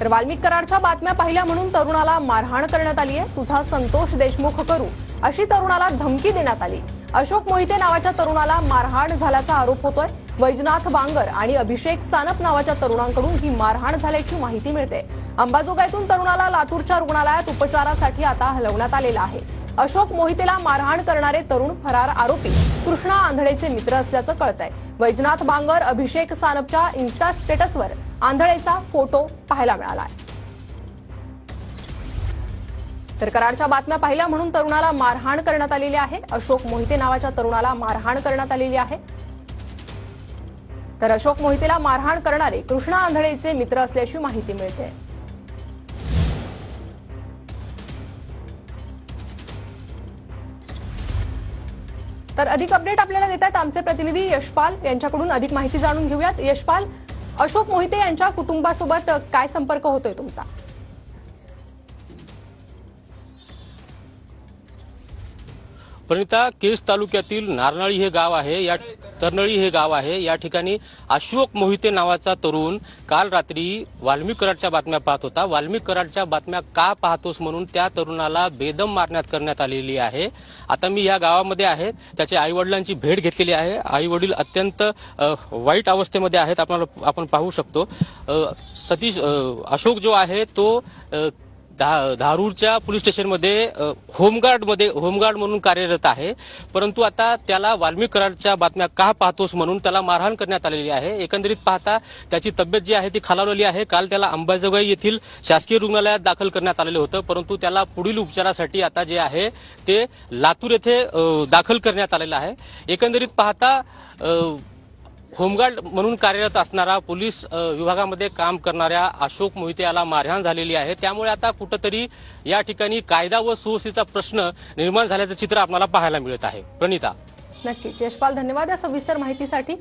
तर वाल्मिक कराडच्या बातम्या पाहिल्या म्हणून तरुणाला मारहाण करण्यात आली आहे। तुझा संतोष देशमुख करू अशी तरुणाला धमकी देण्यात आली। अशोक मोहिते नावाच्या तरुणाला मारहाण झाल्याचा आरोप होतोय। वैजनाथ बांगर आणि अभिषेक सानप नावाच्या तरुणांकडून ही मारहाण झाल्याची माहिती मिळते। अंबाजोगाईतून तरुणाला लातूरच्या रुग्णालयात उपचारासाठी आता हलवण्यात आलेला आहे। अशोक मोहितेला मारहाण करणारे तरुण फरार आरोपी कृष्णा आंधळेचे मित्र असल्याचं कळतंय। वैजनाथ बांगर अभिषेक सानपच्या इन्स्टा स्टेटसवर आंधळेचा फोटो पाहायला मिळाला आहे। तर कराडच्या बातम्या पाहिल्या म्हणून तरुणाला मारहाण करण्यात आलेली आहे। अशोक मोहिते नावाच्या तरुणाला मारहाण करण्यात आलेली आहे। तर अशोक मोहितेला मारहाण करणारे कृष्णा आंधळेचे मित्र असल्याची माहिती मिळते। तर अधिक अपडेट आपल्याला देत आहेत आमचे प्रतिनिधी यशपाल यांच्याकडून। अधिक माहिती जाणून घेऊयात। यशपाल, अशोक मोहिते यांच्या कुटुंबासोबत काय संपर्क होतोय तुमचा? प्रणिता, केज तालुक्यातील नारनळी हे गाव आहे, तरनळी हे गाव आहे। या ठिकाणी अशोक मोहिते नावाचा तरुण काल रात्री वाल्मिक कराडच्या बातम्या पाहत होता। वाल्मिक कराडच्या बातम्या का पाहतोस म्हणून त्या तरुणाला बेदम मारण्यात करण्यात आलेली आहे। आता मी या गावामध्ये आहे, त्याच्या आई वडिलांची भेट घेतलेली आहे। आई वडील अत्यंत वाईट अवस्थेमध्ये आहेत, आपण पाहू शकतो। सतीश अशोक जो आहे तो धारूरच्या पोलीस स्टेशनमध्ये होमगार्ड म्हणून कार्यरत आहे। परंतु आता त्याला वाल्मिक कराडच्या बातम्या का पाहतोस म्हणून त्याला मारहाण करण्यात आलेली आहे। एकंदरीत पाहता त्याची तब्येत जी आहे ती खालावलेली आहे। काल त्याला अंबाजोगाई येथील शासकीय रुग्णालयात दाखल करण्यात आलेलं होतं, परंतु त्याला पुढील उपचारासाठी आता जे आहे ते लातूर येथे दाखल करण्यात आलेलं आहे। एकंदरीत पाहता होमगार्ड म्हणून कार्यरत असणारा पोलीस विभागामध्ये काम करणाऱ्या अशोक मोहिते याला मारहाण झालेली आहे। त्यामुळे आता कुठंतरी या ठिकाणी कायदा व सुव्यवस्थेचा प्रश्न निर्माण झाल्याचं चित्र आपल्याला पाहायला मिळत आहे। प्रणिता, नक्कीच यशपाल, धन्यवाद या सविस्तर माहितीसाठी।